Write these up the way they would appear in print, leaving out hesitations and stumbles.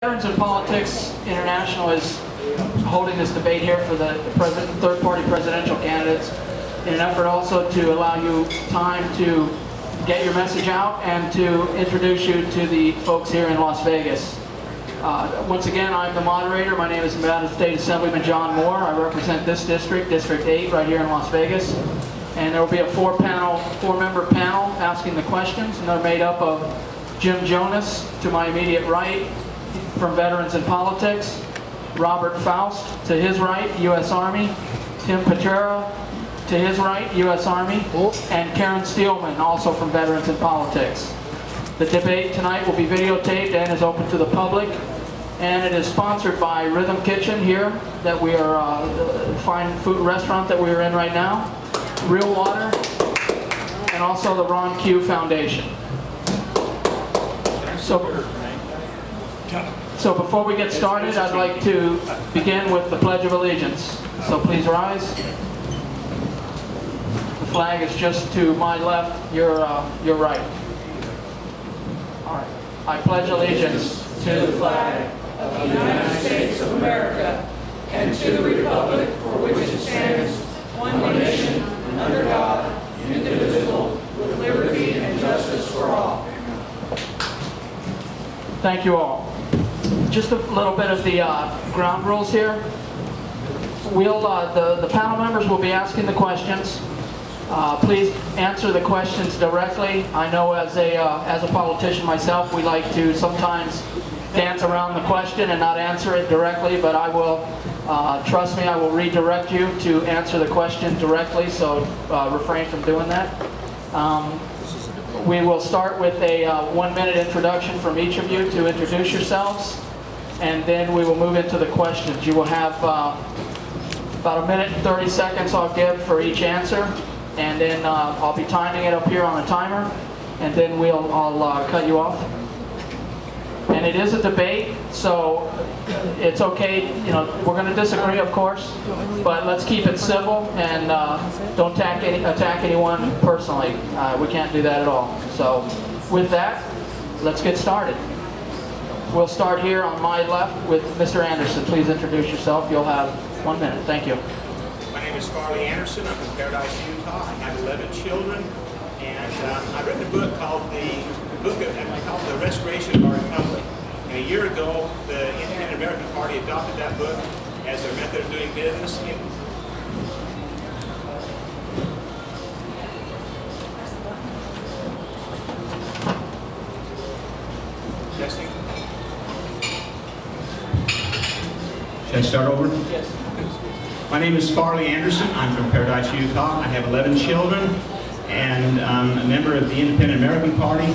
Veterans in Politics International is holding this debate here for the third-party presidential candidates in an effort also to allow you time to get your message out and to introduce you to the folks here in Las Vegas. Once again, I'm the moderator. My name is Nevada State Assemblyman John Moore. I represent this district, District 8, right here in Las Vegas. And there will be a four-member panel asking the questions, and they're made up of Jim Jonas, to my immediate right, from Veterans in Politics, Robert Foust, to his right, U.S. Army, Tim Petarra, to his right, U.S. Army, and Karen Steelmon, also from Veterans in Politics. The debate tonight will be videotaped and is open to the public, and it is sponsored by Rhythm Kitchen here, that we are the fine food restaurant that we are in right now, Real Water, and also the Ron Q Foundation. So before we get started, I'd like to begin with the Pledge of Allegiance. So please rise. The flag is just to my left, your right. All right. I pledge allegiance to the flag of the United States of America and to the republic for which it stands, one nation, under God, indivisible, with liberty and justice for all. Thank you all. Just a little bit of the ground rules here. The panel members will be asking the questions. Please answer the questions directly. I know as a politician myself, we like to sometimes dance around the question and not answer it directly, but I will, trust me, I will redirect you to answer the question directly, so refrain from doing that. We will start with a 1-minute introduction from each of you to introduce yourselves, and then we will move into the questions. You will have about 1 minute and 30 seconds I'll give for each answer, and then I'll be timing it up here on a timer, and then I'll cut you off. And it is a debate, so it's okay, you know, we're going to disagree, of course, but let's keep it civil and don't attack anyone personally. We can't do that at all. So with that, let's get started. We'll start here on my left with Mr. Anderson. Please introduce yourself. You'll have 1 minute. Thank you. My name is Farley Anderson. I'm from Paradise, Utah. I have 11 children, and I read a book called The Restoration of Our Republic. And a year ago, the Independent American Party adopted that book as their method of doing business. Testing. Should I start over? Yes. My name is Farley Anderson. I'm from Paradise, Utah. I have 11 children and I'm a member of the Independent American Party.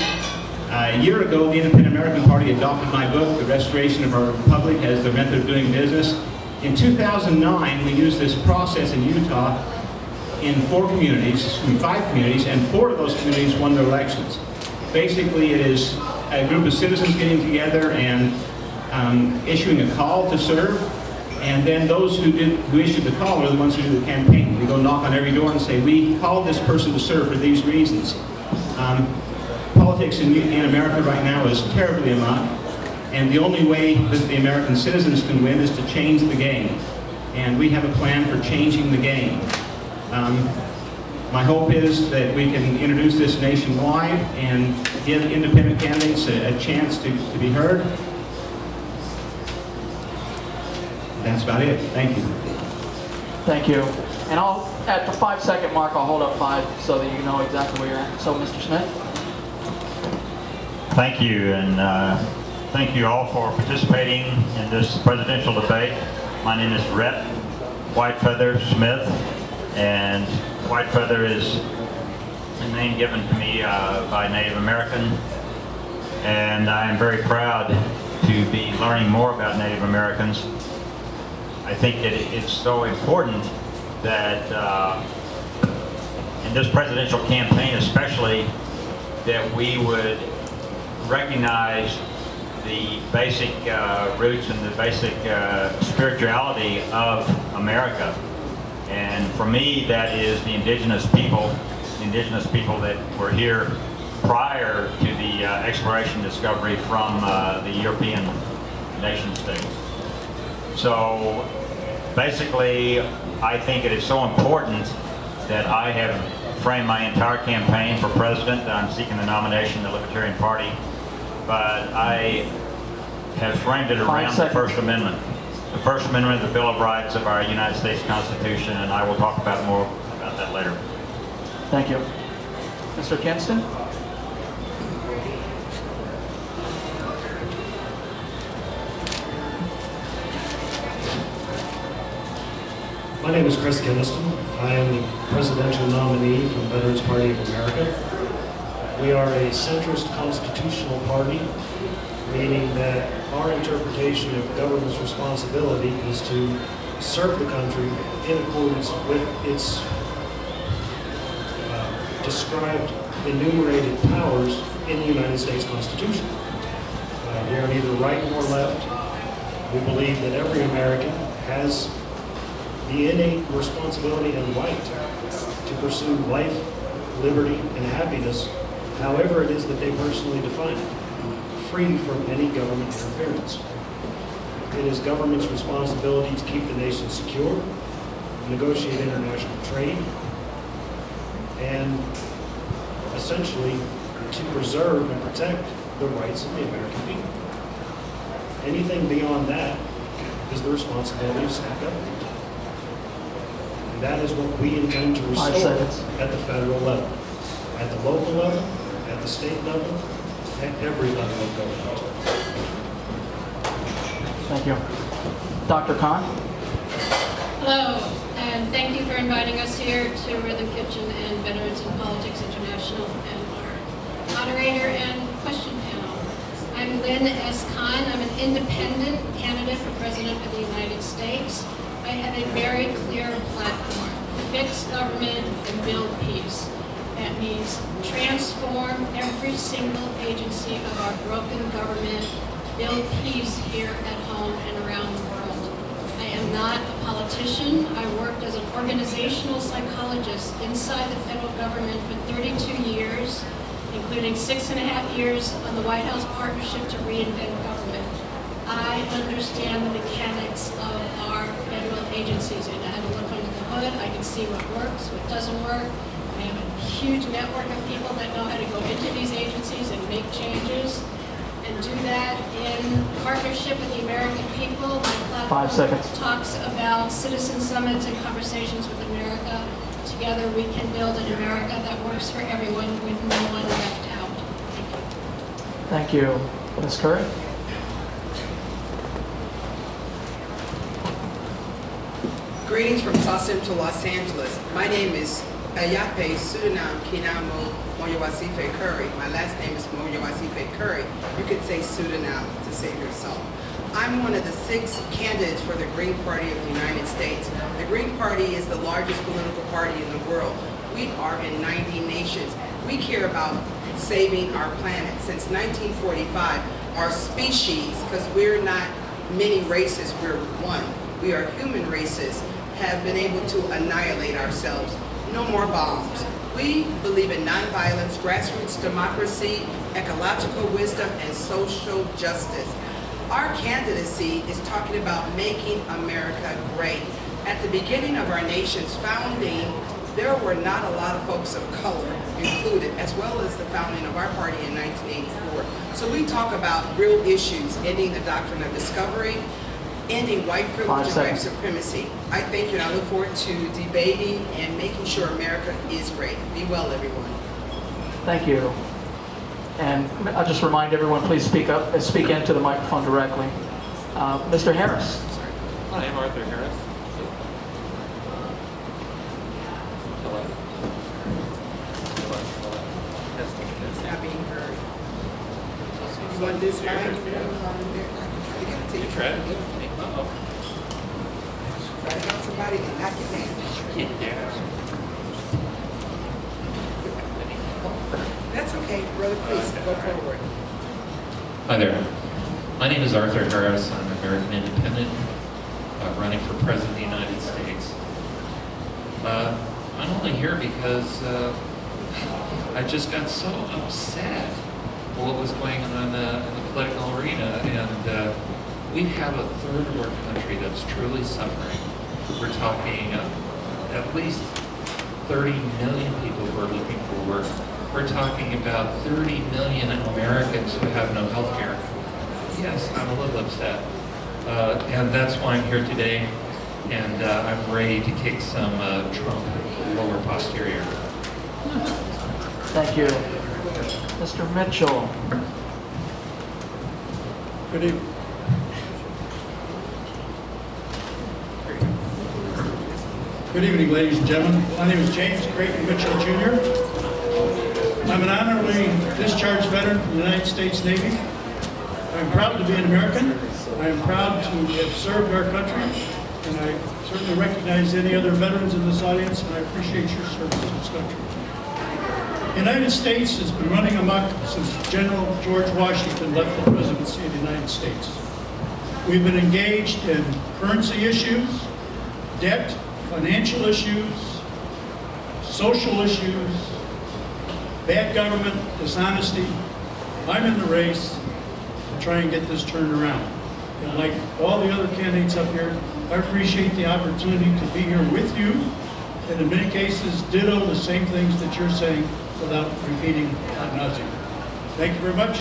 A year ago, the Independent American Party adopted my book, The Restoration of Our Republic, as their method of doing business. In 2009, we used this process in Utah in 5 communities, and 4 of those communities won their elections. Basically, it is a group of citizens getting together and issuing a call to serve, and then those who issued the call are the ones who do the campaign. We go knock on every door and say, we called this person to serve for these reasons. Politics in America right now is terribly amok, and the only way that the American citizens can win is to change the game. And we have a plan for changing the game. My hope is that we can introduce this nationwide and give independent candidates a chance to be heard. That's about it. Thank you. Thank you. And at the 5-second mark, I'll hold up 5 so that you know exactly where you're at. So, Mr. Smith. Thank you, and thank you all for participating in this presidential debate. My name is Rhett Whitefeather Smith, and Whitefeather is a name given to me by Native American, and I am very proud to be learning more about Native Americans. I think it's so important that in this presidential campaign especially, that we would recognize the basic roots and the basic spirituality of America. And for me, that is the indigenous people that were here prior to the exploration discovery from the European nation states. So basically, I think it is so important that I have framed my entire campaign for president. I'm seeking the nomination of the Libertarian Party, but I have framed it around the First Amendment. The First Amendment of the Bill of Rights of our United States Constitution, and I will talk about more about that later. Thank you. Mr. Keniston? My name is Chris Keniston. I am the presidential nominee from Veterans Party of America. We are a centrist constitutional party, meaning that our interpretation of government's responsibility is to serve the country in accordance with its described enumerated powers in the United States Constitution. We are neither right nor left. We believe that every American has the innate responsibility and right to pursue life, liberty, and happiness, however it is that they personally define it, free from any government interference. It is government's responsibility to keep the nation secure, negotiate international trade, and essentially to preserve and protect the rights of the American people. Anything beyond that is the responsibility of state government. And that is what we intend to restore at the federal level, at the local level, at the state level, at every level of government. Thank you. Dr. Kahn? Hello, and thank you for inviting us here to Rhythm Kitchen and Veterans in Politics International and our moderator and question panel. I'm Lynn S. Kahn. I'm an independent candidate for President of the United States. I have a very clear platform: fix government and build peace. That means transform every single agency of our broken government, build peace here at home and around the world. I am not a politician. I worked as an organizational psychologist inside the federal government for 32 years, including 6.5 years on the White House Partnership to Reinvent Government. I understand the mechanics of our federal agencies, and I have a look under the hood. I can see what works, what doesn't work. I have a huge network of people that know how to go into these agencies and make changes and do that in partnership with the American people. My platform 5 seconds. talks about citizen summits and conversations with America. Together we can build an America that works for everyone with no one left out. Thank you. Thank you. Ms. Curry? Greetings from South Central Los Angeles. My name is Ayape Suriname Kinamo Moyowasifsa-Curry. My last name is Moyowasifsa-Curry. You could say Suriname to save yourself. I'm one of the 6 candidates for the Green Party of the United States. The Green Party is the largest political party in the world. We are in 90 nations. We care about saving our planet. Since 1945, our species, because we're not many races, we're one. We are human races, have been able to annihilate ourselves. No more bombs. We believe in nonviolence, grassroots democracy, ecological wisdom, and social justice. Our candidacy is talking about making America great. At the beginning of our nation's founding, there were not a lot of folks of color included, as well as the founding of our party in 1984. So we talk about real issues, ending the doctrine of discovery, ending white privilege and white supremacy. I thank you, and I look forward to debating and making sure America is great. Be well, everyone. Thank you. And I'll just remind everyone, please speak up, speak into the microphone directly. Mr. Harris. Hi, I'm Arthur Harris. Hello. It's not being heard. You want this mic? You tried? Uh-oh. Try to help somebody and knock your hand. That's okay, brother, please, go forward. Hi there. My name is Arthur Harris. I'm an American independent running for President of the United States. I'm only here because I just got so upset with what was going on in the political arena, and we have a third of our country that's truly suffering. We're talking at least 30 million people who are looking for work. We're talking about 30 million Americans who have no health care. Yes, I'm a little upset. And that's why I'm here today. And I'm ready to kick some Trump lower posterior. Thank you. Mr. Mitchell. Good evening. Good evening, ladies and gentlemen. My name is James Creighton Mitchell, Jr. I'm an honorably discharged veteran from the United States Navy. I'm proud to be an American. I am proud to have served our country, and I certainly recognize any other veterans in this audience, and I appreciate your service to this country. The United States has been running amok since General George Washington left the presidency of the United States. We've been engaged in currency issues, debt, financial issues, social issues, bad government, dishonesty. I'm in the race to try and get this turned around. And like all the other candidates up here, I appreciate the opportunity to be here with you, and in many cases ditto the same things that you're saying without repeating ad nauseum. Thank you very much.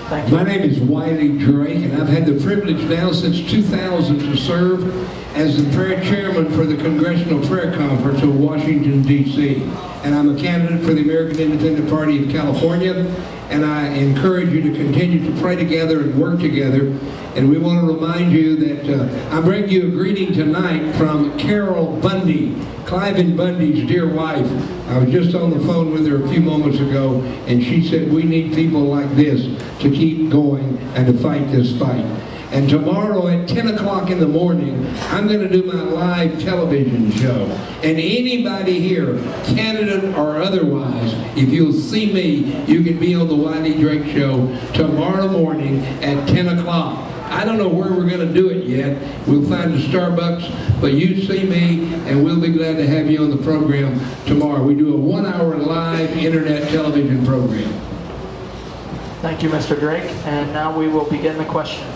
Thank you. My name is Wiley Drake, and I've had the privilege now since 2000 to serve as the prayer chairman for the Congressional Prayer Conference of Washington, D.C. And I'm a candidate for the American Independent Party of California, and I encourage you to continue to pray together and work together. And we want to remind you that I'm bringing you a greeting tonight from Carol Bundy, Cliven Bundy's dear wife. I was just on the phone with her a few moments ago, and she said we need people like this to keep going and to fight this fight. And tomorrow at 10 o'clock in the morning, I'm going to do my live television show. And anybody here, candidate or otherwise, if you'll see me, you can be on the Wiley Drake Show tomorrow morning at 10 o'clock. I don't know where we're going to do it yet. We'll find a Starbucks, but you see me, and we'll be glad to have you on the program tomorrow. We do a 1-hour live internet television program. Thank you, Mr. Drake. And now we will begin the questions.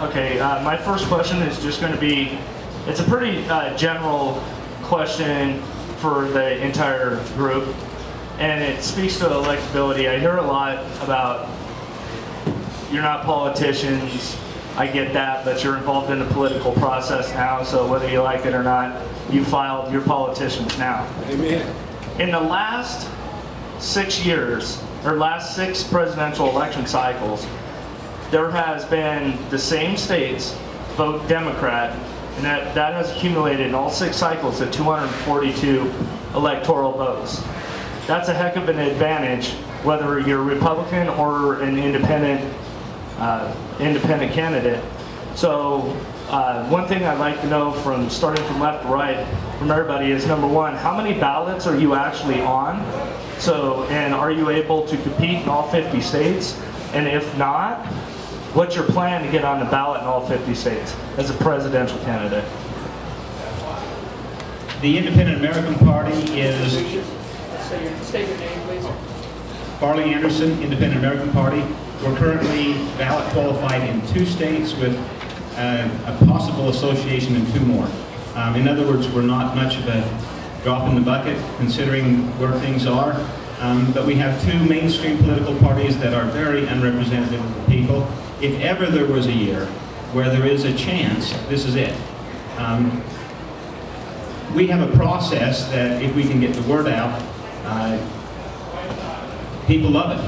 Okay, my first question is just going to be, it's a pretty general question for the entire group, and it speaks to electability. I hear a lot about you're not politicians, I get that, but you're involved in the political process now, so whether you like it or not, you filed your politicians now. Amen. In the last 6 years, or last 6 presidential election cycles, there has been the same states vote Democrat, and that has accumulated in all 6 cycles to 242 electoral votes. That's a heck of an advantage, whether you're a Republican or an independent candidate. So one thing I'd like to know, from starting from left to right, from everybody, is number one, how many ballots are you actually on? So, and are you able to compete in all 50 states? And if not, what's your plan to get on the ballot in all 50 states as a presidential candidate? The Independent American Party is State your name, please. Farley Anderson, Independent American Party. We're currently ballot qualified in 2 states with a possible association in 2 more. In other words, we're not much of a drop in the bucket considering where things are. But we have 2 mainstream political parties that are very unrepresentative of the people. If ever there was a year where there is a chance, this is it. We have a process that, if we can get the word out, people love it.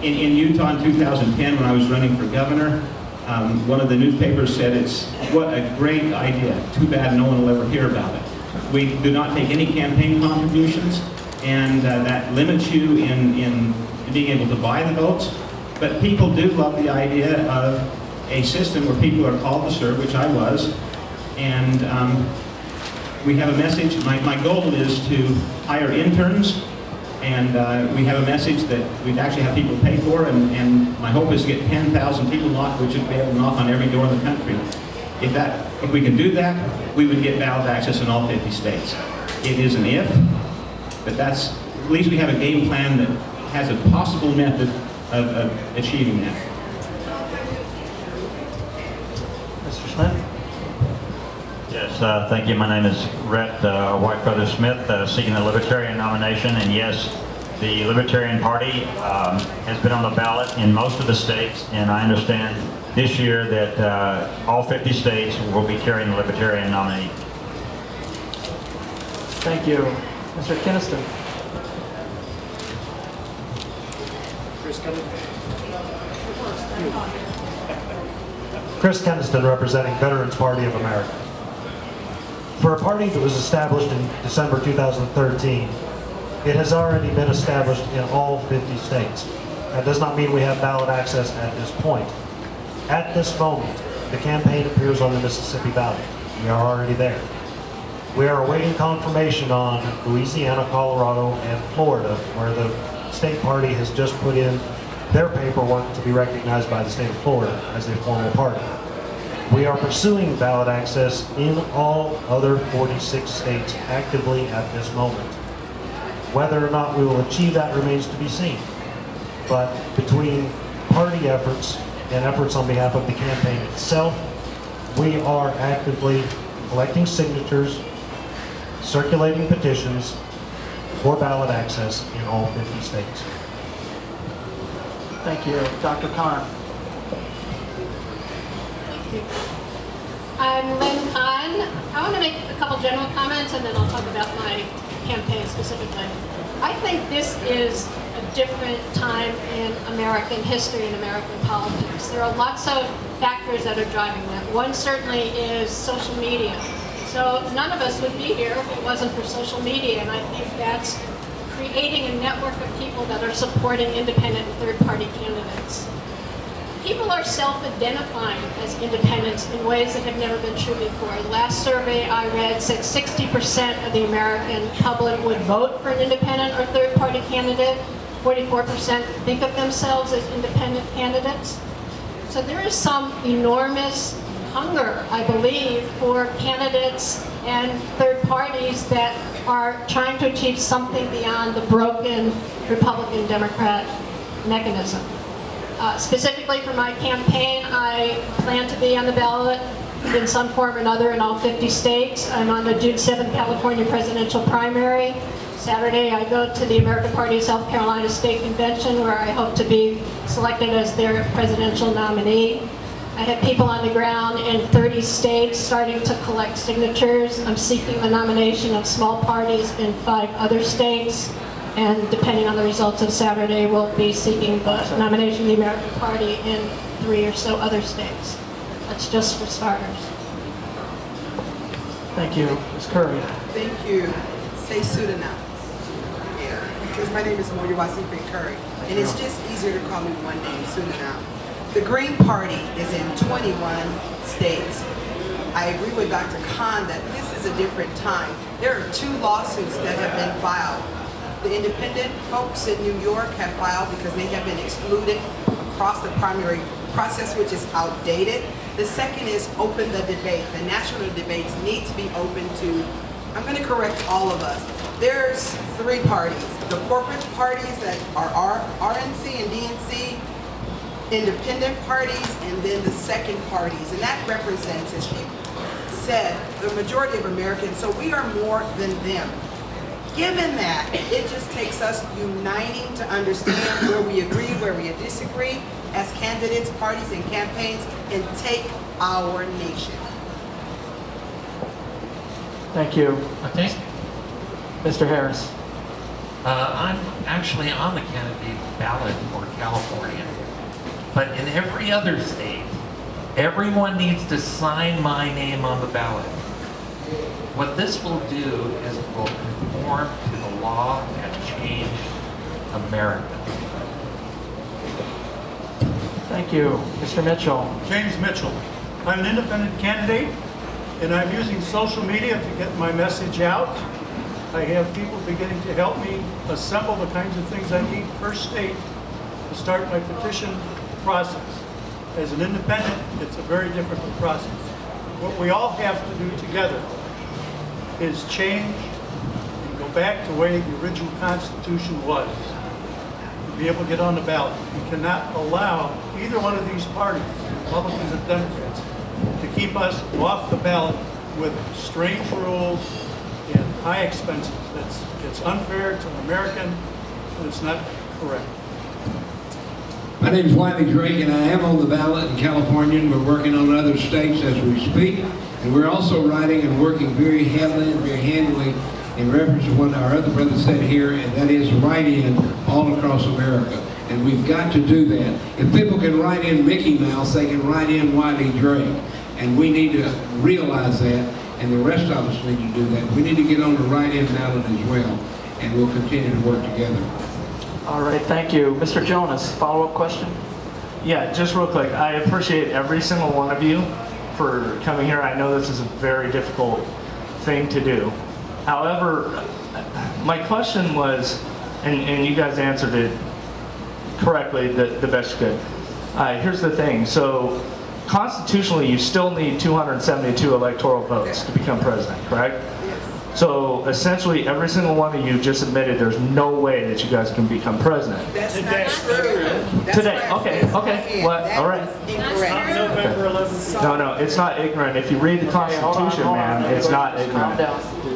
In Utah in 2010, when I was running for governor, one of the newspapers said, what a great idea. Too bad no one will ever hear about it. We do not take any campaign contributions, and that limits you in being able to buy the votes. But people do love the idea of a system where people are called to serve, which I was, and we have a message. My goal is to hire interns, and we have a message that we'd actually have people pay for, and my hope is to get 10,000 people knock, which would be able to knock on every door in the country. If we can do that, we would get ballot access in all 50 states. It is an if, but at least we have a game plan that has a possible method of achieving that. Mr. Smith? Yes, thank you. My name is Rhett Whitefeather Smith, seeking the Libertarian nomination. And yes, the Libertarian Party has been on the ballot in most of the states, and I understand this year that all 50 states will be carrying the Libertarian nominee. Thank you. Mr. Keniston? Chris Keniston, representing Veterans Party of America. For a party that was established in December 2013, it has already been established in all 50 states. That does not mean we have ballot access at this point. At this moment, the campaign appears on the Mississippi ballot. We are already there. We are awaiting confirmation on Louisiana, Colorado, and Florida, where the state party has just put in their paperwork to be recognized by the state of Florida as a formal party. We are pursuing ballot access in all other 46 states actively at this moment. Whether or not we will achieve that remains to be seen. But between party efforts and efforts on behalf of the campaign itself, we are actively collecting signatures, circulating petitions for ballot access in all 50 states. Thank you. Dr. Kahn? I'm Lynn Kahn. I want to make a couple general comments and then I'll talk about my campaign specifically. I think this is a different time in American history and American politics. There are lots of factors that are driving that. One certainly is social media. So none of us would be here if it wasn't for social media, and I think that's creating a network of people that are supporting independent and third-party candidates. People are self-identifying as independents in ways that have never been true before. The last survey I read said 60% of the American public would vote for an independent or third-party candidate. 44% think of themselves as independent candidates. So there is some enormous hunger, I believe, for candidates and third parties that are trying to achieve something beyond the broken Republican-Democrat mechanism. Specifically for my campaign, I plan to be on the ballot in some form or another in all 50 states. I'm on the June 7th California presidential primary. Saturday, I go to the American Party of South Carolina State Convention, where I hope to be selected as their presidential nominee. I have people on the ground in 30 states starting to collect signatures. I'm seeking the nomination of small parties in 5 other states. And depending on the results of Saturday, we'll be seeking the nomination of the American Party in 3 or so other states. That's just for starters. Thank you. Ms. Curry? Thank you. Say Sudanam. Yeah, because my name is Moyowasifsa-Curry, and it's just easier to call me one name, Sudanam. The Green Party is in 21 states. I agree with Dr. Kahn that this is a different time. There are 2 lawsuits that have been filed. The independent folks in New York have filed because they have been excluded across the primary process, which is outdated. The second is open the debate. The national debates need to be open to, I'm going to correct all of us. There's 3 parties. The corporate parties that are RNC and DNC, independent parties, and then the second parties. And that represents, as she said, the majority of Americans. So we are more than them. Given that, it just takes us uniting to understand where we agree, where we disagree as candidates, parties, and campaigns, and take our nation. Thank you. Okay. Mr. Harris? I'm actually on the candidate ballot for California. But in every other state, everyone needs to sign my name on the ballot. What this will do is it will conform to the law and change America. Thank you. Mr. Mitchell? James Mitchell. I'm an independent candidate, and I'm using social media to get my message out. I have people beginning to help me assemble the kinds of things I need per state to start my petition process. As an independent, it's a very difficult process. What we all have to do together is change and go back to the way the original Constitution was. be able to get on the ballot. You cannot allow either one of these parties, Republicans and Democrats, to keep us off the ballot with strange rules and high expenses. It's unfair to an American, and it's not correct. My name is Wiley and I am on the ballot in California, and we're working on other states as we speak. And we're also writing and working very heavily and very handily in reference to what our other brother said here, and that is write-in all across America. And we've got to do that. If people can write in Mickey Mouse, they can write in Wiley Drake. And we need to realize that, and the rest of us need to do that. We need to get on the write-in ballot as well, and we'll continue to work together. All right, thank you. Mr. Jonas, follow-up question? Yeah, just real quick. I appreciate every single one of you for coming here. I know this is a very difficult thing to do. However, my question was, and you guys answered it correctly the best you could. Here's the thing. So constitutionally, you still need 272 electoral votes to become president, correct? So essentially, every single one of you just admitted there's no way that you guys can become president. That's not true. Today, okay, what? All right. Incorrect. November 11th. No, it's not ignorant. If you read the Constitution, man, it's not ignorant.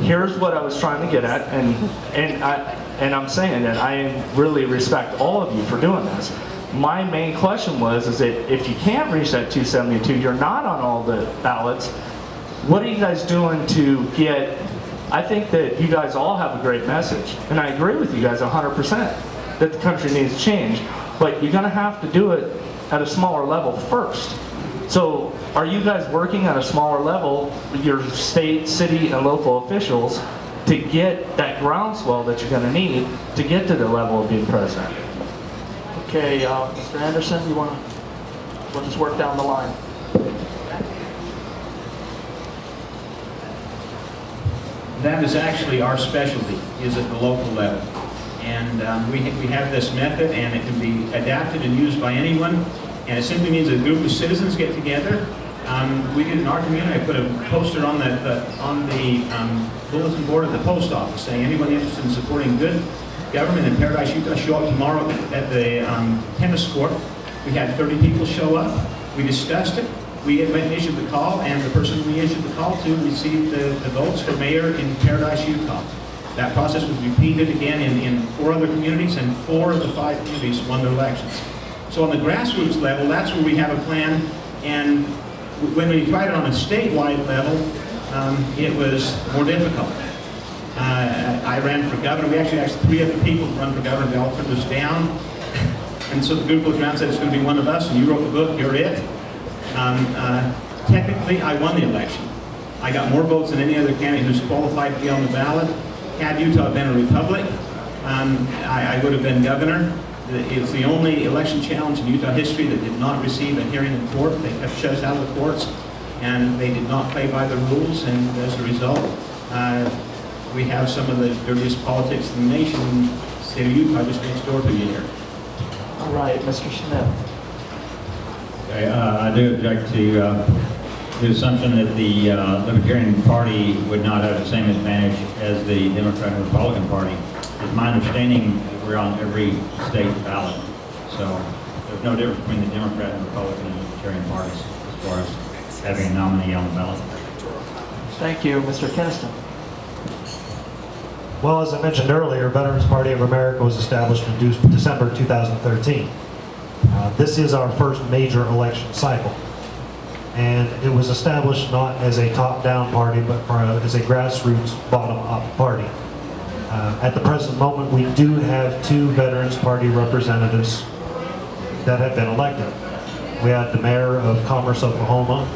Here's what I was trying to get at, and I'm saying that I really respect all of you for doing this. My main question is that if you can't reach that 272, you're not on all the ballots. What are you guys doing to get? I think that you guys all have a great message, and I agree with you guys 100% that the country needs change, but you're going to have to do it at a smaller level first. So are you guys working at a smaller level with your state, city, and local officials to get that groundswell that you're going to need to get to the level of being president? Okay, Mr. Anderson, we'll just work down the line. That is actually our specialty, is at the local level. And we have this method, and it can be adapted and used by anyone. And it simply means a group of citizens get together. We did in our community, I put a poster on the bulletin board at the post office saying anyone interested in supporting good government in Paradise, Utah, show up tomorrow at the tennis court. We had 30 people show up. We discussed it. We went and issued the call, and the person we issued the call to received the votes for mayor in Paradise, Utah. That process was repeated again in 4 other communities, and 4 of the 5 communities won their elections. So on the grassroots level, that's where we have a plan, and when we tried it on a statewide level, it was more difficult. I ran for governor. We actually asked 3 other people to run for governor. They all turned us down. And so the group looked around and said, it's going to be one of us, and you wrote the book, you're it. Technically, I won the election. I got more votes than any other candidate who's qualified to be on the ballot. Had Utah been a republic, I would have been governor. It's the only election challenge in Utah history that did not receive a hearing in court. They kept shut us out of the courts, and they did not play by the rules, and as a result, we have some of the dirtiest politics in the nation. The state of Utah just next door to you here. All right, Mr. Smith. Okay, I do object to the assumption that the Libertarian Party would not have the same advantage as the Democrat and Republican Party. It's my understanding that we're on every state ballot, so there's no difference between the Democrat and Republican and Libertarian parties as far as having a nominee on the ballot. Thank you, Mr. Keniston. Well, as I mentioned earlier, Veterans Party of America was established in December 2013. This is our first major election cycle. And it was established not as a top-down party, but as a grassroots, bottom-up party. At the present moment, we do have 2 Veterans Party representatives that have been elected. We have the mayor of Commerce, Oklahoma,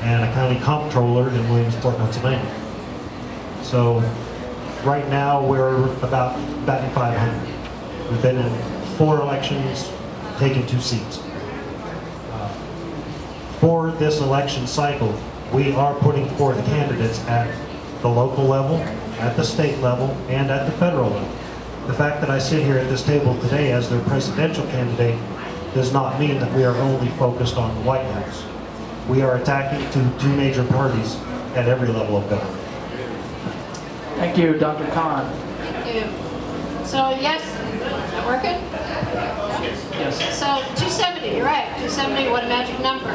and a county comptroller in Williamsport, Pennsylvania. So right now, we're about 500. We've been in 4 elections, taken 2 seats. For this election cycle, we are putting forth candidates at the local level, at the state level, and at the federal level. The fact that I sit here at this table today as their presidential candidate does not mean that we are only focused on the White House. We are attacking 2 major parties at every level of government. Thank you, Dr. Kahn. Thank you. So yes, is that working? 270, you're right. 270, what a magic number.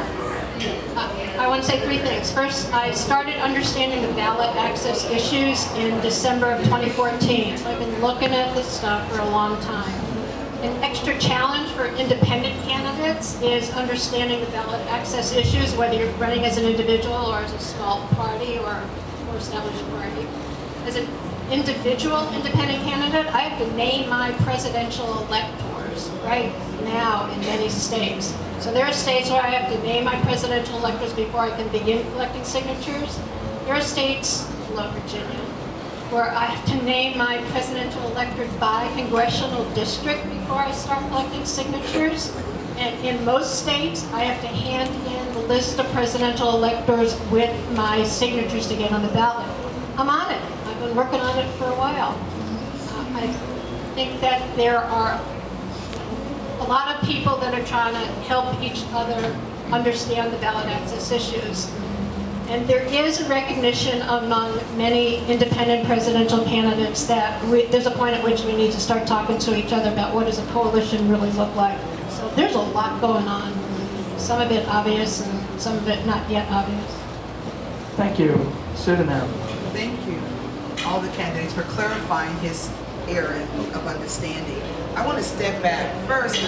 I want to say three things. First, I started understanding the ballot access issues in December of 2014. So I've been looking at this stuff for a long time. An extra challenge for independent candidates is understanding the ballot access issues, whether you're running as an individual or as a small party or a more established party. As an individual independent candidate, I have to name my presidential electors right now in many states. So there are states where I have to name my presidential electors before I can begin collecting signatures. There are states, like Virginia, where I have to name my presidential electors by congressional district before I start collecting signatures. And in most states, I have to hand in the list of presidential electors with my signatures to get on the ballot. I'm on it. I've been working on it for a while. I think that there are a lot of people that are trying to help each other understand the ballot access issues. And there is a recognition among many independent presidential candidates that there's a point at which we need to start talking to each other about what does a coalition really look like. So there's a lot going on. Some of it obvious and some of it not yet obvious. Thank you. Pseudonym. Thank you, all the candidates, for clarifying his area of understanding. I want to step back. First,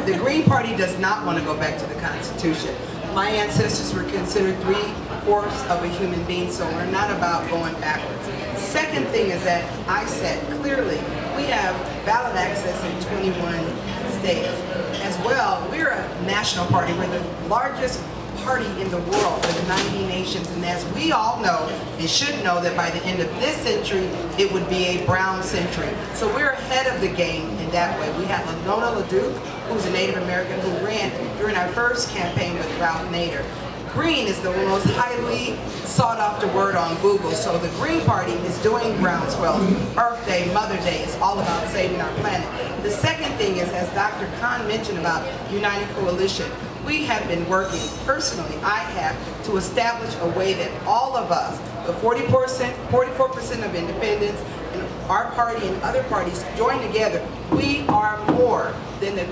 the Green Party does not want to go back to the Constitution. My ancestors were considered 3/4 of a human being, so we're not about going backwards. Second thing is that I said clearly we have ballot access in 21 states. As well, we're a national party. We're the largest party in the world with 90 nations, and as we all know and should know that by the end of this century it would be a brown century. So we're ahead of the game in that way. We have Nona LaDuke, who's a Native American who ran during our first campaign with Ralph Nader. Green is the most highly sought after word on Google, so the Green Party is doing groundswell. Earth Day, Mother Day is all about saving our planet. The second thing is, as Dr. Kahn mentioned about United Coalition, we have been working, personally, I have, to establish a way that all of us, the 44% of independents, and our party and other parties join together, we are more than the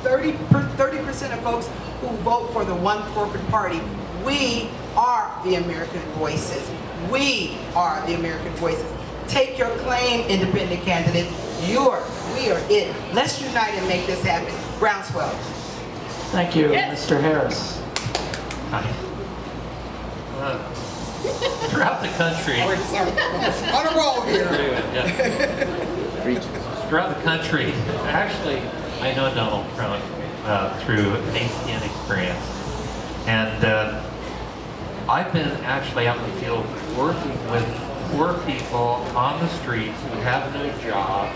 30% of folks who vote for the one corporate party. We are the American voices. We are the American voices. Take your claim, independent candidates. We are it. Let's unite and make this happen. Groundswell. Thank you, Mr. Harris. Hi. Throughout the country, On a roll here. throughout the country, actually, I know Donald Trump through an ACN experience, and I've been actually out in the field working with poor people on the streets who have no job,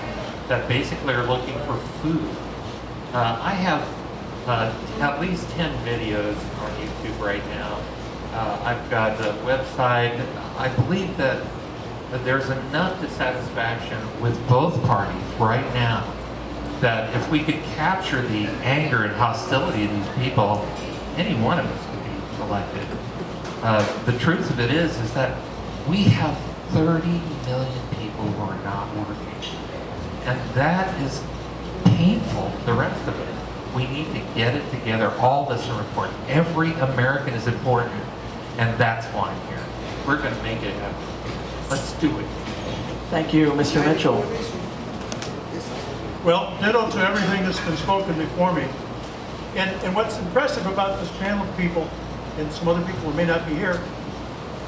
that basically are looking for food. I have at least 10 videos on YouTube right now. I've got a website. I believe that there's enough dissatisfaction with both parties right now that if we could capture the anger and hostility of these people, any one of us could be elected. The truth of it is that we have 30 million people who are not working. And that is painful, the rest of it. We need to get it together. All of us are important. Every American is important, and that's why I'm here. We're going to make it happen. Let's do it. Thank you, Mr. Mitchell. Well, ditto to everything that's been spoken before me. And what's impressive about this panel of people, and some other people who may not be here,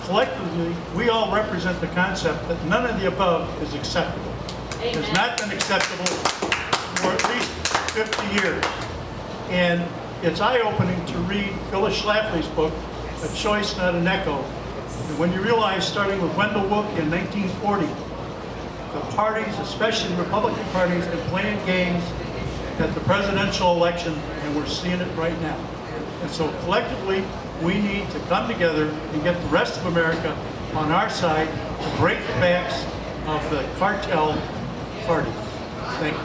collectively, we all represent the concept that none of the above is acceptable. It has not been acceptable for at least 50 years. And it's eye-opening to read Phyllis Schlafly's book, A Choice, Not an Echo. And when you realize, starting with Wendell Willkie in 1940, the parties, especially the Republican parties, have been playing games at the presidential election, and we're seeing it right now. And so collectively, we need to come together and get the rest of America on our side to break the backs of the cartel parties. Thank you.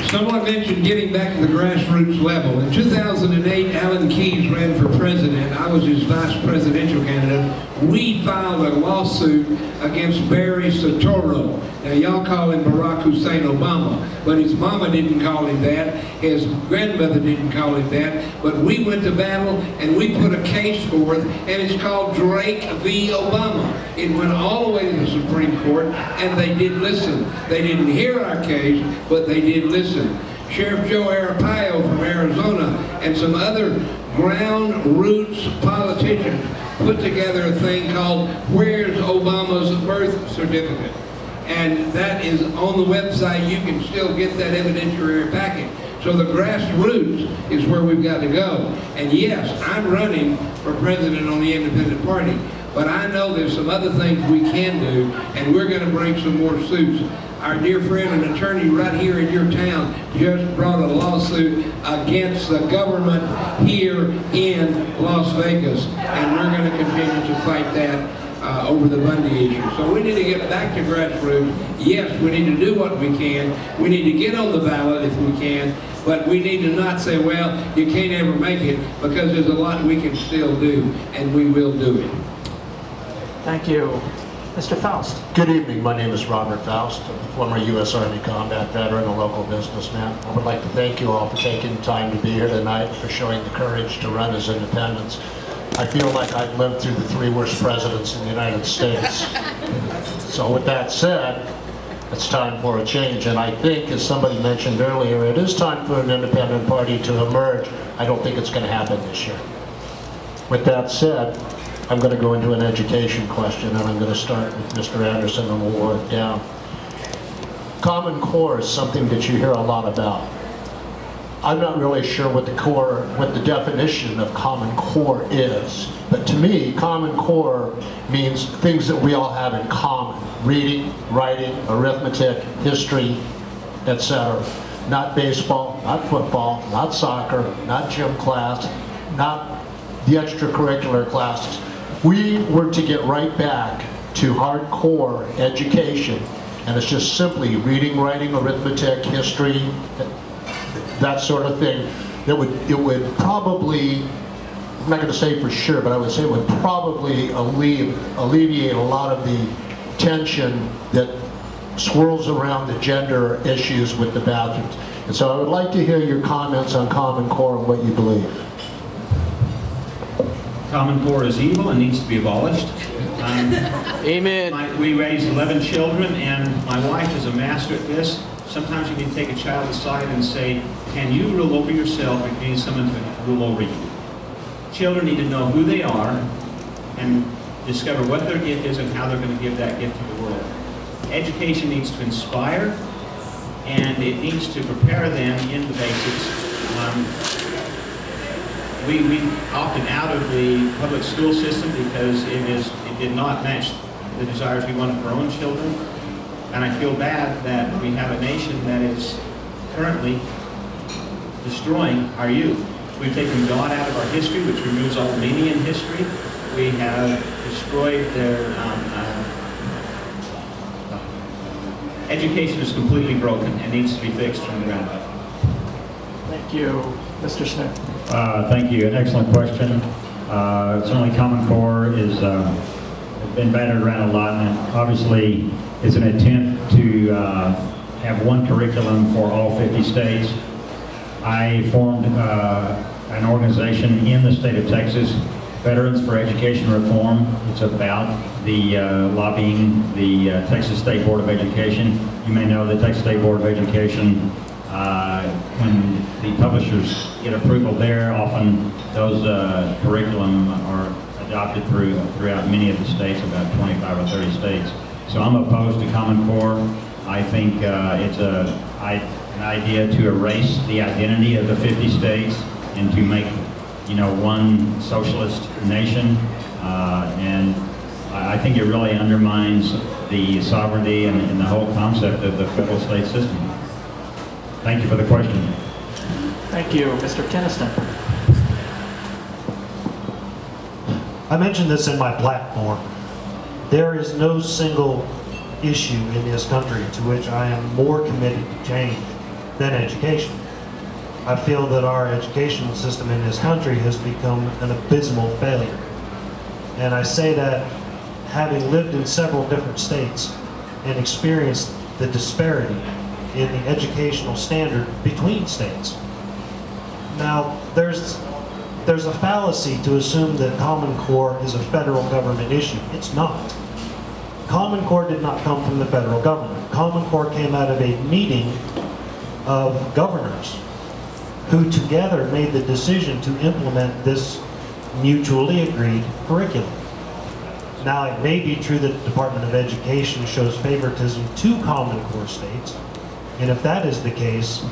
Someone mentioned getting back to the grassroots level. In 2008, Alan Keyes ran for president. I was his vice presidential candidate. We filed a lawsuit against Barry Soetoro. Now y'all call him Barack Hussein Obama, but his mama didn't call him that, his grandmother didn't call him that, but we went to battle and we put a case forth, and it's called Drake v. Obama. It went all the way to the Supreme Court, and they did listen. They didn't hear our case, but they did listen. Sheriff Joe Arpaio from Arizona and some other ground roots politicians put together a thing called Where's Obama's Birth Certificate? And that is on the website. You can still get that evidentiary packet. So the grassroots is where we've got to go. And yes, I'm running for president on the independent party, but I know there's some other things we can do, and we're going to bring some more suits. Our dear friend, an attorney right here in your town, just brought a lawsuit against the government here in Las Vegas, and we're going to continue to fight that over the Bundy issue. So we need to get back to grassroots. Yes, we need to do what we can. We need to get on the ballot if we can, but we need to not say, well, you can't ever make it, because there's a lot we can still do, and we will do it. Thank you. Mr. Foust. Good evening. My name is Robert Foust, a former U.S. Army combat veteran, a local businessman. I would like to thank you all for taking time to be here tonight, for showing the courage to run as independents. I feel like I've lived through the 3 worst presidents in the United States. So with that said, it's time for a change. And I think, as somebody mentioned earlier, it is time for an independent party to emerge. I don't think it's going to happen this year. With that said, I'm going to go into an education question, and I'm going to start with Mr. Anderson, and we'll work down. Common Core is something that you hear a lot about. I'm not really sure what the definition of Common Core is, but to me, Common Core means things that we all have in common: reading, writing, arithmetic, history, etc. Not baseball, not football, not soccer, not gym class, not the extracurricular classes. We were to get right back to hardcore education, and it's just simply reading, writing, arithmetic, history, that sort of thing. It would probably, I'm not going to say for sure, but I would say it would probably alleviate a lot of the tension that swirls around the gender issues with the bathrooms. And so I would like to hear your comments on Common Core and what you believe. Common Core is evil and needs to be abolished. Amen. We raised 11 children, and my wife is a master at this. Sometimes you need to take a child aside and say, can you rule over yourself, or do you need someone to rule over you? Children need to know who they are and discover what their gift is and how they're going to give that gift to the world. Education needs to inspire, and it needs to prepare them in the basics. We opted out of the public school system because it did not match the desires we wanted for our own children. And I feel bad that we have a nation that is currently destroying our youth. We've taken God out of our history, which removes all meaning in history. We have destroyed their education is completely broken and needs to be fixed from the ground up. Thank you. Mr. Smith. Thank you. An excellent question. Certainly Common Core is been battered around a lot, and obviously it's an attempt to have one curriculum for all 50 states. I formed an organization in the state of Texas, Veterans for Education Reform. It's about the lobbying the Texas State Board of Education. You may know the Texas State Board of Education, when the publishers get approval there, often those curriculum are adopted throughout many of the states, about 25 or 30 states. So I'm opposed to Common Core. I think it's an idea to erase the identity of the 50 states and to make, one socialist nation. And I think it really undermines the sovereignty and the whole concept of the federal state system. Thank you for the question. Thank you. Mr. Keniston. I mentioned this in my platform. There is no single issue in this country to which I am more committed to change than education. I feel that our educational system in this country has become an abysmal failure. And I say that having lived in several different states and experienced the disparity in the educational standard between states. Now, there's a fallacy to assume that Common Core is a federal government issue. It's not. Common Core did not come from the federal government. Common Core came out of a meeting of governors who together made the decision to implement this mutually agreed curriculum. Now, it may be true that the Department of Education shows favoritism to Common Core states, and if that is the case,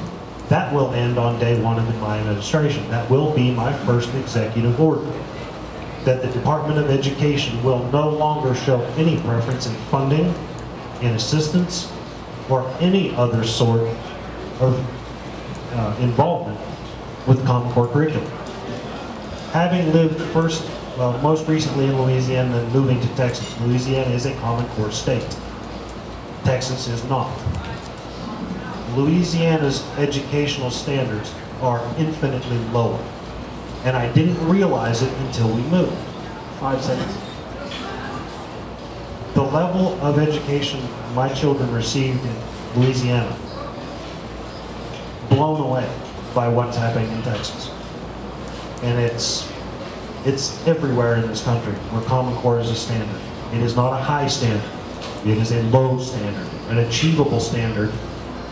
that will end on day one of my administration. That will be my first executive order, that the Department of Education will no longer show any preference in funding, in assistance, or any other sort of involvement with Common Core curriculum. Having lived most recently in Louisiana and moving to Texas, Louisiana is a Common Core state. Texas is not. Louisiana's educational standards are infinitely lower, and I didn't realize it until we moved. 5 seconds. The level of education my children received in Louisiana, blown away by what's happening in Texas. And it's everywhere in this country where Common Core is a standard. It is not a high standard. It is a low standard, an achievable standard,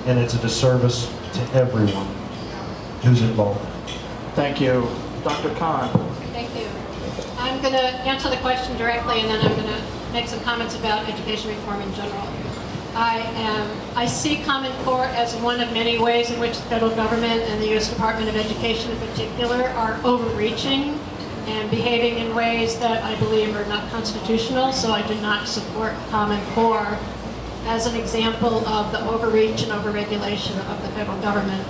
and it's a disservice to everyone who's involved. Thank you. Dr. Kahn. Thank you. I'm going to answer the question directly, and then I'm going to make some comments about education reform in general. I see Common Core as one of many ways in which the federal government and the U.S. Department of Education in particular are overreaching and behaving in ways that I believe are not constitutional, so I do not support Common Core as an example of the overreach and overregulation of the federal government.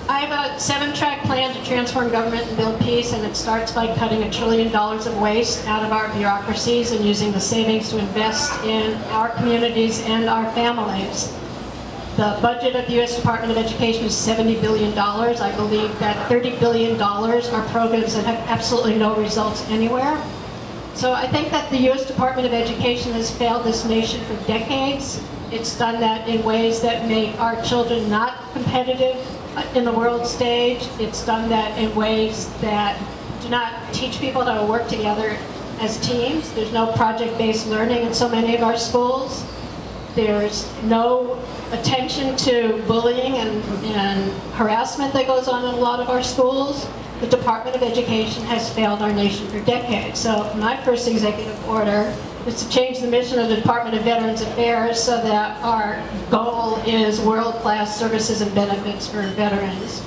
I have a 7-track plan to transform government and build peace, and it starts by cutting $1 trillion of waste out of our bureaucracies and using the savings to invest in our communities and our families. The budget of the U.S. Department of Education is $70 billion. I believe that $30 billion are programs that have absolutely no results anywhere. So I think that the U.S. Department of Education has failed this nation for decades. It's done that in ways that make our children not competitive in the world stage. It's done that in ways that do not teach people how to work together as teams. There's no project-based learning in so many of our schools. There's no attention to bullying and harassment that goes on in a lot of our schools. The Department of Education has failed our nation for decades. So my first executive order is to change the mission of the Department of Veterans Affairs so that our goal is world-class services and benefits for veterans.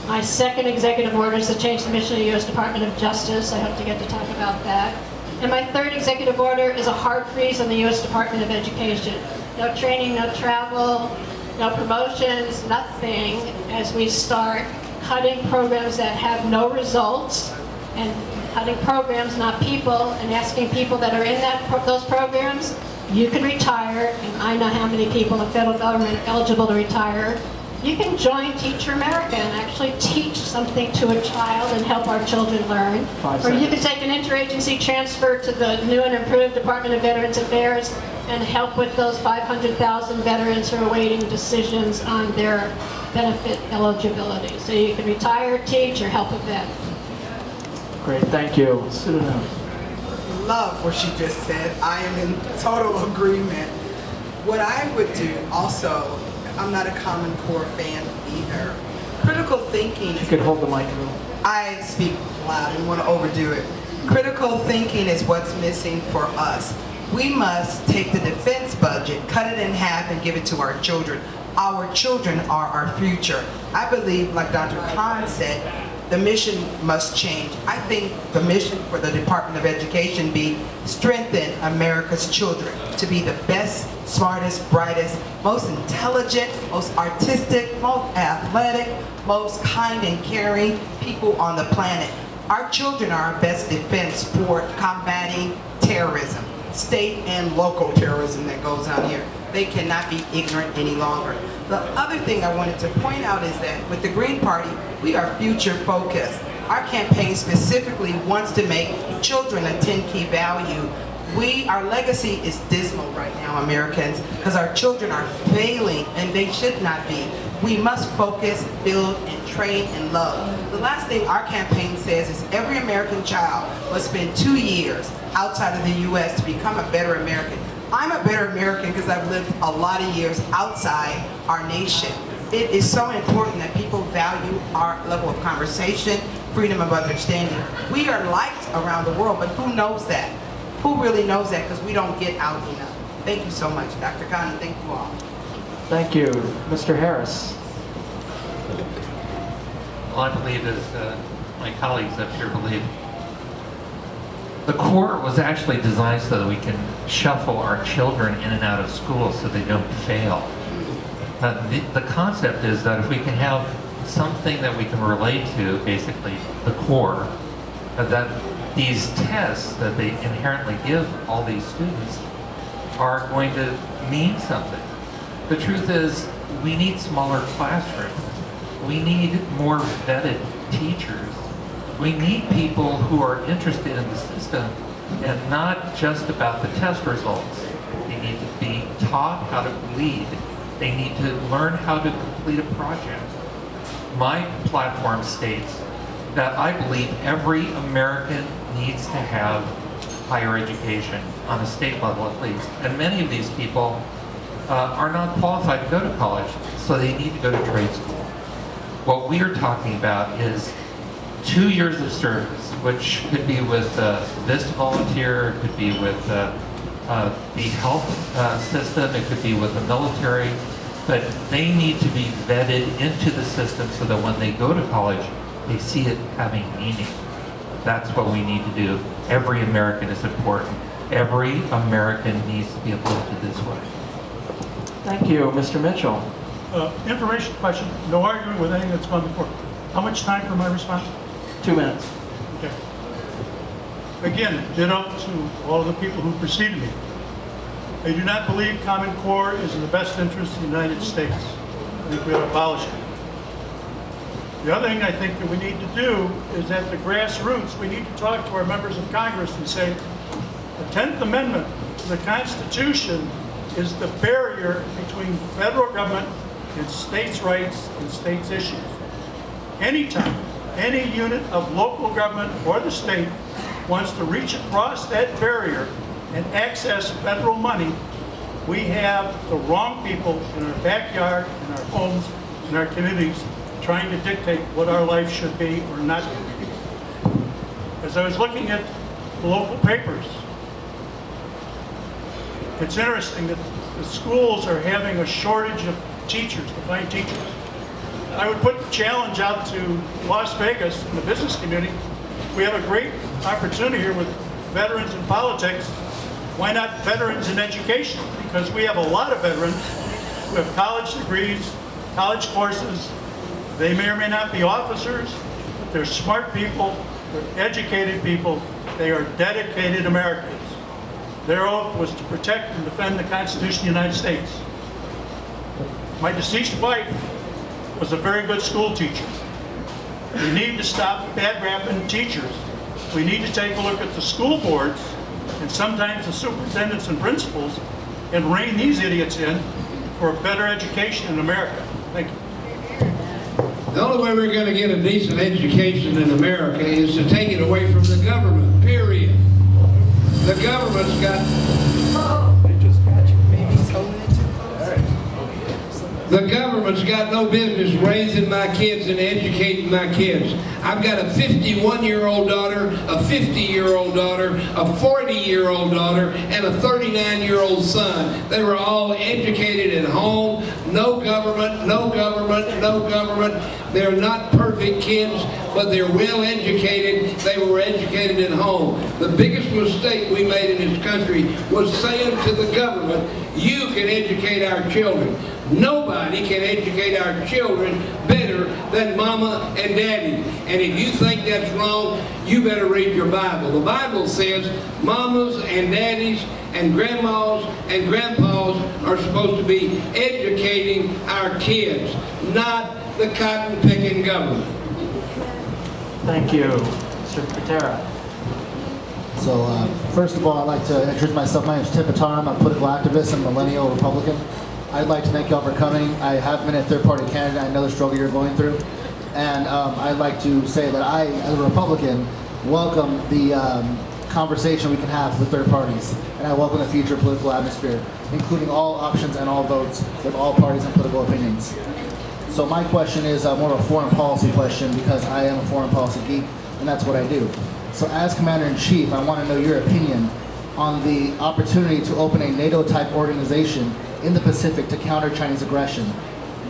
My second executive order is to change the mission of the U.S. Department of Justice. I hope to get to talk about that. And my third executive order is a hard freeze on the U.S. Department of Education. No training, no travel, no promotions, nothing, as we start cutting programs that have no results, and cutting programs, not people, and asking people that are in those programs, you can retire, and I know how many people in the federal government are eligible to retire. You can join Teach for America and actually teach something to a child and help our children learn. Or you can take an interagency transfer to the new and improved Department of Veterans Affairs and help with those 500,000 veterans who are awaiting decisions on their benefit eligibility. So you can retire, teach, or help a vet. Great, thank you. Sit down. Love what she just said. I am in total agreement. What I would do also, I'm not a Common Core fan either. Critical thinking. You could hold the microphone. I speak loud and want to overdo it. Critical thinking is what's missing for us. We must take the defense budget, cut it in half, and give it to our children. Our children are our future. I believe, like Dr. Kahn said, the mission must change. I think the mission for the Department of Education be strengthen America's children to be the best, smartest, brightest, most intelligent, most artistic, most athletic, most kind and caring people on the planet. Our children are our best defense for combating terrorism, state and local terrorism that goes on here. They cannot be ignorant any longer. The other thing I wanted to point out is that with the Green Party, we are future focused. Our campaign specifically wants to make children a 10 key value Our legacy is dismal right now, Americans, because our children are failing and they should not be. We must focus, build, and train and love. The last thing our campaign says is every American child must spend 2 years outside of the U.S. to become a better American. I'm a better American because I've lived a lot of years outside our nation. It is so important that people value our level of conversation, freedom of understanding. We are liked around the world, but who knows that? Who really knows that? Because we don't get out enough. Thank you so much, Dr. Kahn, and thank you all. Thank you. Mr. Harris. Well, I believe, as my colleagues up here believe, the Corps was actually designed so that we can shuffle our children in and out of school so they don't fail. The concept is that if we can have something that we can relate to, basically the Corps, that these tests that they inherently give all these students are going to mean something. The truth is, we need smaller classrooms. We need more vetted teachers. We need people who are interested in the system and not just about the test results. They need to be taught how to lead. They need to learn how to complete a project. My platform states that I believe every American needs to have higher education, on a state level at least. And many of these people are not qualified to go to college, so they need to go to trade school. What we are talking about is 2 years of service, which could be with Vista Volunteer, it could be with the health system, it could be with the military, but they need to be vetted into the system so that when they go to college, they see it having meaning. That's what we need to do. Every American is important. Every American needs to be uplifted this way. Thank you. Mr. Mitchell. Information question, no argument with anything that's gone before. How much time for my response? 2 minutes. Okay. Again, ditto to all of the people who preceded me. I do not believe Common Core is in the best interest of the United States. I think we ought to abolish it. The other thing I think that we need to do is at the grassroots, we need to talk to our members of Congress and say, the 10th Amendment to the Constitution is the barrier between federal government and states' rights and states' issues. Anytime any unit of local government or the state wants to reach across that barrier and access federal money, we have the wrong people in our backyard, in our homes, in our communities, trying to dictate what our life should be or not be. As I was looking at the local papers, it's interesting that the schools are having a shortage of teachers, to find teachers. I would put the challenge out to Las Vegas and the business community. We have a great opportunity here with veterans in politics. Why not veterans in education? Because we have a lot of veterans who have college degrees, college courses. They may or may not be officers, but they're smart people, they're educated people, they are dedicated Americans. Their oath was to protect and defend the Constitution of the United States. My deceased wife was a very good school teacher. We need to stop bad rapping teachers. We need to take a look at the school boards and sometimes the superintendents and principals and rein these idiots in for a better education in America. Thank you. The only way we're going to get a decent education in America is to take it away from the government, period. The government's got... The government's got no business raising my kids and educating my kids. I've got a 51-year-old daughter, a 50-year-old daughter, a 40-year-old daughter, and a 39-year-old son. They were all educated at home. No government, no government, no government. They're not perfect kids, but they're well educated. They were educated at home. The biggest mistake we made in this country was saying to the government, you can educate our children. Nobody can educate our children better than mama and daddy. And if you think that's wrong, you better read your Bible. The Bible says mamas and daddies and grandmas and grandpas are supposed to be educating our kids, not the cotton-picking government. Thank you. Mr. Petarra. So first of all, I'd like to introduce myself. My name is Petarra. I'm a political activist and millennial Republican. I'd like to thank y'all for coming. I have been a third-party candidate. I know the struggle you're going through. And I'd like to say that I, as a Republican, welcome the conversation we can have with third parties. And I welcome the future political atmosphere, including all options and all votes with all parties and political opinions. So my question is more of a foreign policy question, because I am a foreign policy geek, and that's what I do. So as Commander-in-Chief, I want to know your opinion on the opportunity to open a NATO-type organization in the Pacific to counter Chinese aggression,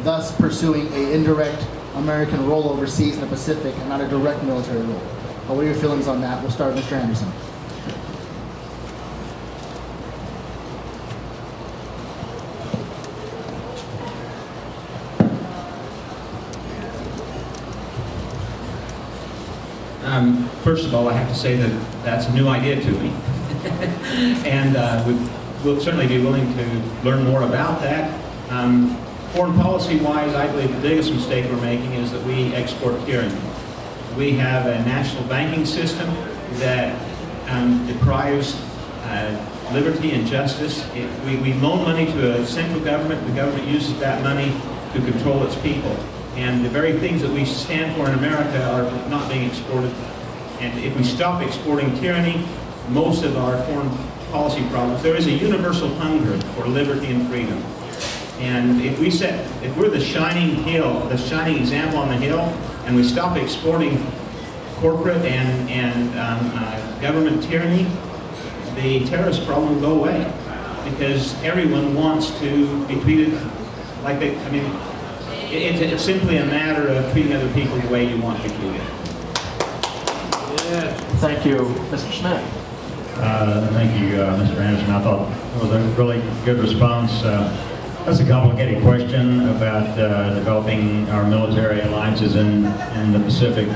thus pursuing an indirect American role overseas in the Pacific and not a direct military role. What are your feelings on that? We'll start with Mr. Anderson. First of all, I have to say that that's a new idea to me. And we'll certainly be willing to learn more about that. Foreign policy-wise, I believe the biggest mistake we're making is that we export tyranny. We have a national banking system that deprives liberty and justice. We loan money to a central government. The government uses that money to control its people. And the very things that we stand for in America are not being exported. And if we stop exporting tyranny, most of our foreign policy problems, there is a universal hunger for liberty and freedom. And if we're the shining hill, the shining example on the hill, and we stop exporting corporate and government tyranny, the terrorist problem will go away, because everyone wants to be treated like they. I mean, it's simply a matter of treating other people the way you want to be treated. Thank you, Mr. Smith. Thank you, Mr. Anderson. I thought it was a really good response. That's a complicated question about developing our military alliances in the Pacific.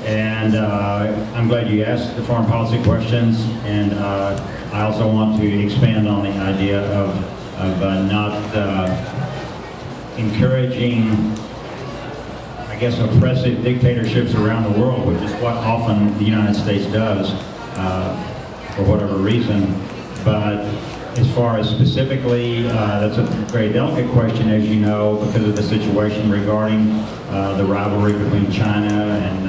And I'm glad you asked the foreign policy questions. And I also want to expand on the idea of not encouraging, I guess, oppressive dictatorships around the world, which is what often the United States does for whatever reason. But as far as specifically, that's a very delicate question, as you know, because of the situation regarding the rivalry between China and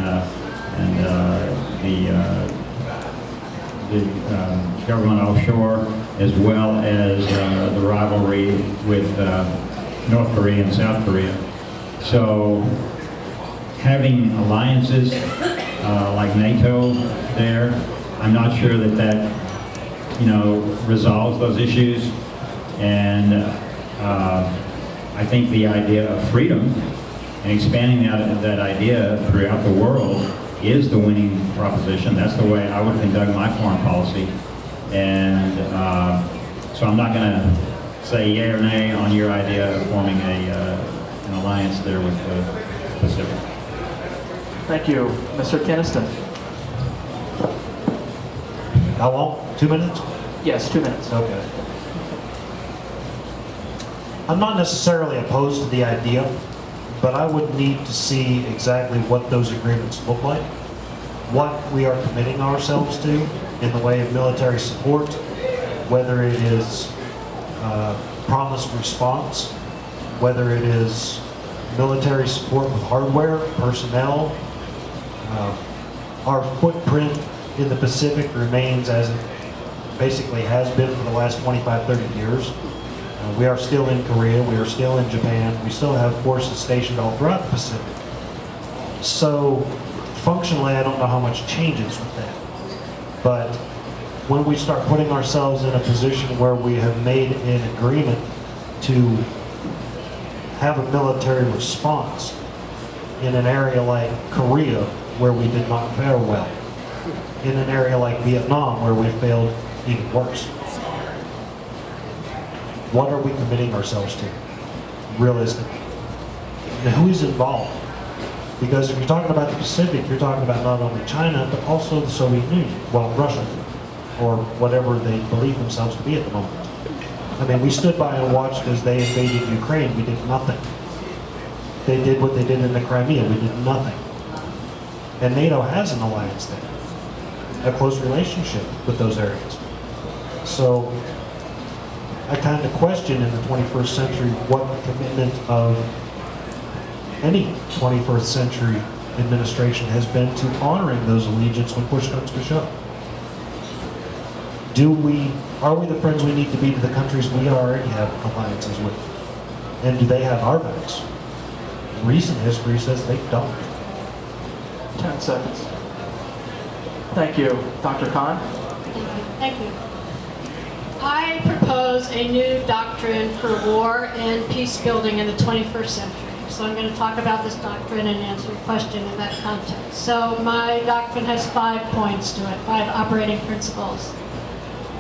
the government offshore, as well as the rivalry with North Korea and South Korea. So having alliances like NATO there, I'm not sure that resolves those issues. And I think the idea of freedom and expanding that idea throughout the world is the winning proposition. That's the way I would conduct my foreign policy. And so I'm not going to say yay or nay on your idea of forming an alliance there with the Pacific. Thank you. Mr. Keniston. How long? 2 minutes? Yes, 2 minutes. Okay. I'm not necessarily opposed to the idea, but I would need to see exactly what those agreements look like, what we are committing ourselves to in the way of military support, whether it is promised response, whether it is military support with hardware, personnel. Our footprint in the Pacific remains as it basically has been for the last 25, 30 years. We are still in Korea, we are still in Japan, we still have forces stationed all throughout the Pacific. So functionally, I don't know how much changes with that. But when we start putting ourselves in a position where we have made an agreement to have a military response in an area like Korea, where we did not fare well, in an area like Vietnam, where we failed even worse. What are we committing ourselves to, realistically? And who's involved? Because if you're talking about the Pacific, you're talking about not only China, but also the Soviet Union, well, Russia, or whatever they believe themselves to be at the moment. I mean, we stood by and watched as they invaded Ukraine. We did nothing. They did what they did in the Crimea. We did nothing. And NATO has an alliance there. a close relationship with those areas. So I kind of question in the 21st century what the commitment of any 21st century administration has been to honoring those allegiances when push comes to shove. Are we the friends we need to be to the countries we already have alliances with? And do they have our backs? Recent history says they don't. 10 seconds. Thank you. Dr. Kahn? Thank you. I propose a new doctrine for war and peace building in the 21st century. So I'm going to talk about this doctrine and answer your question in that context. So my doctrine has 5 points to it, 5 operating principles.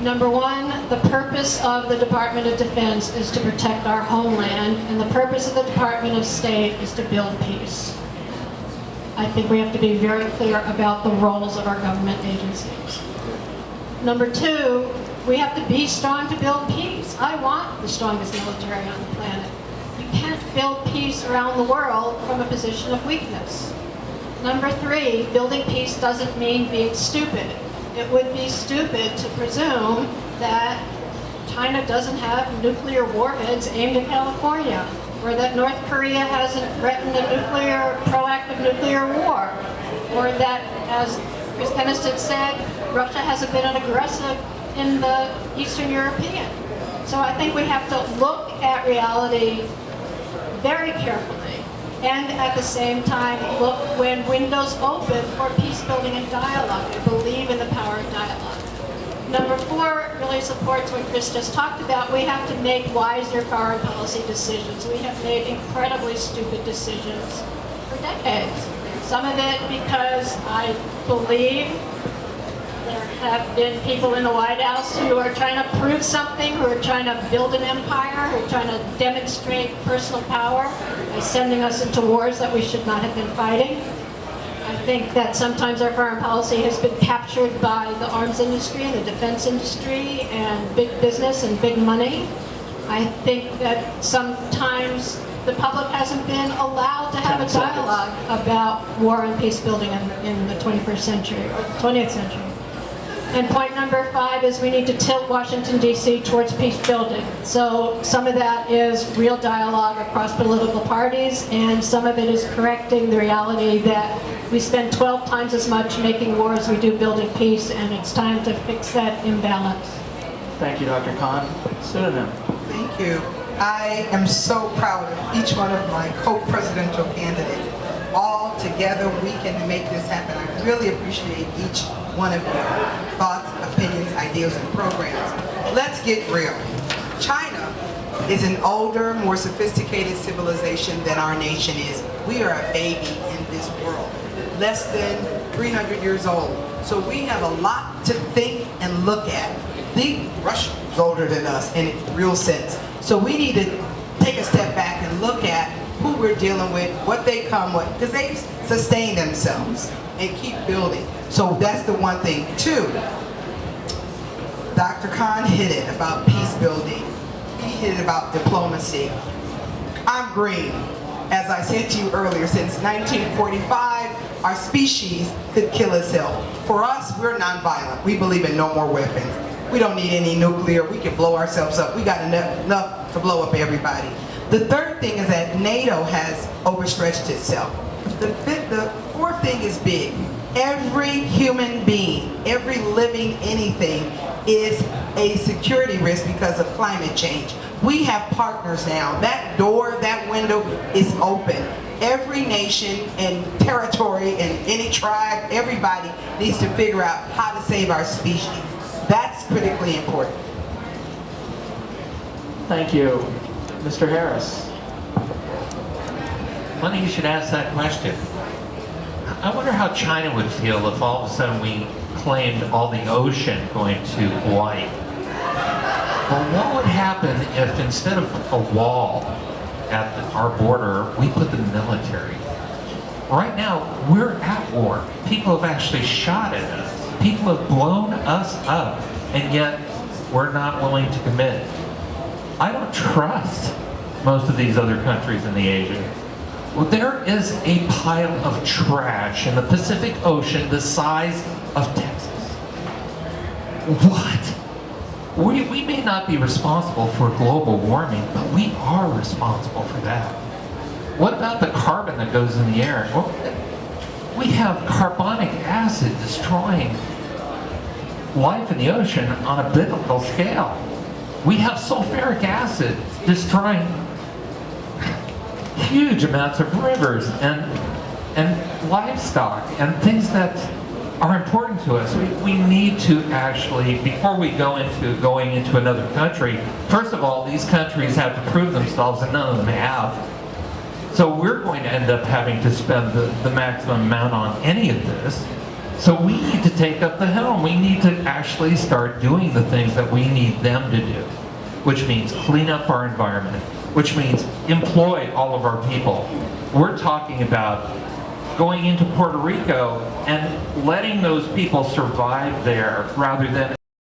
Number 1, the purpose of the Department of Defense is to protect our homeland, and the purpose of the Department of State is to build peace. I think we have to be very clear about the roles of our government agencies. Number 2, we have to be strong to build peace. I want the strongest military on the planet. You can't build peace around the world from a position of weakness. Number 3, building peace doesn't mean being stupid. It would be stupid to presume that China doesn't have nuclear warheads aimed at California, or that North Korea hasn't threatened a proactive nuclear war, or that, as Chris Keniston said, Russia hasn't been an aggressive in the Eastern European. So I think we have to look at reality very carefully, and at the same time look when windows open for peace building and dialogue. I believe in the power of dialogue. Number 4 really supports what Chris just talked about. We have to make wiser foreign policy decisions. We have made incredibly stupid decisions for decades. Some of it because I believe there have been people in the White House who are trying to prove something, who are trying to build an empire, who are trying to demonstrate personal power by sending us into wars that we should not have been fighting. I think that sometimes our foreign policy has been captured by the arms industry and the defense industry and big business and big money. I think that sometimes the public hasn't been allowed to have a dialogue about war and peace building in the 21st century, or 20th century. And point number 5 is we need to tilt Washington, D.C. towards peace building. So some of that is real dialogue across political parties, and some of it is correcting the reality that we spend 12 times as much making war as we do building peace, and it's time to fix that imbalance. Thank you, Dr. Kahn. Pseudonym. Thank you. I am so proud of each one of my co-presidential candidates. All together, we can make this happen. I really appreciate each one of your thoughts, opinions, ideas, and programs. Let's get real. China is an older, more sophisticated civilization than our nation is. We are a baby in this world, less than 300 years old. So we have a lot to think and look at. Russia is older than us in its real sense. So we need to take a step back and look at who we're dealing with, what they come with, because they've sustained themselves and keep building. So that's the one thing. 2, Dr. Kahn hit it about peace building. He hit it about diplomacy. I'm green. As I said to you earlier, since 1945, our species could kill itself. For us, we're nonviolent. We believe in no more weapons. We don't need any nuclear. We can blow ourselves up. We got enough to blow up everybody. The 3rd thing is that NATO has overstretched itself. The 4th thing is big. Every human being, every living anything is a security risk because of climate change. We have partners now. That door, that window is open. Every nation and territory and any tribe, everybody needs to figure out how to save our species. That's critically important. Thank you. Mr. Harris. Funny you should ask that question. I wonder how China would feel if all of a sudden we claimed all the ocean going to Hawaii. Well, what would happen if instead of a wall at our border, we put the military? Right now, we're at war. People have actually shot at us. People have blown us up, and yet we're not willing to commit. I don't trust most of these other countries in the Asia. Well, there is a pile of trash in the Pacific Ocean the size of Texas. What? We may not be responsible for global warming, but we are responsible for that. What about the carbon that goes in the air? Well, we have carbonic acid destroying life in the ocean on a biblical scale. We have sulfuric acid destroying huge amounts of rivers and livestock and things that are important to us. We need to actually, before we go into going into another country, first of all, these countries have to prove themselves, and none of them have. So we're going to end up having to spend the maximum amount on any of this. So we need to take up the helm. We need to actually start doing the things that we need them to do, which means clean up our environment, which means employ all of our people. We're talking about going into Puerto Rico and letting those people survive there rather than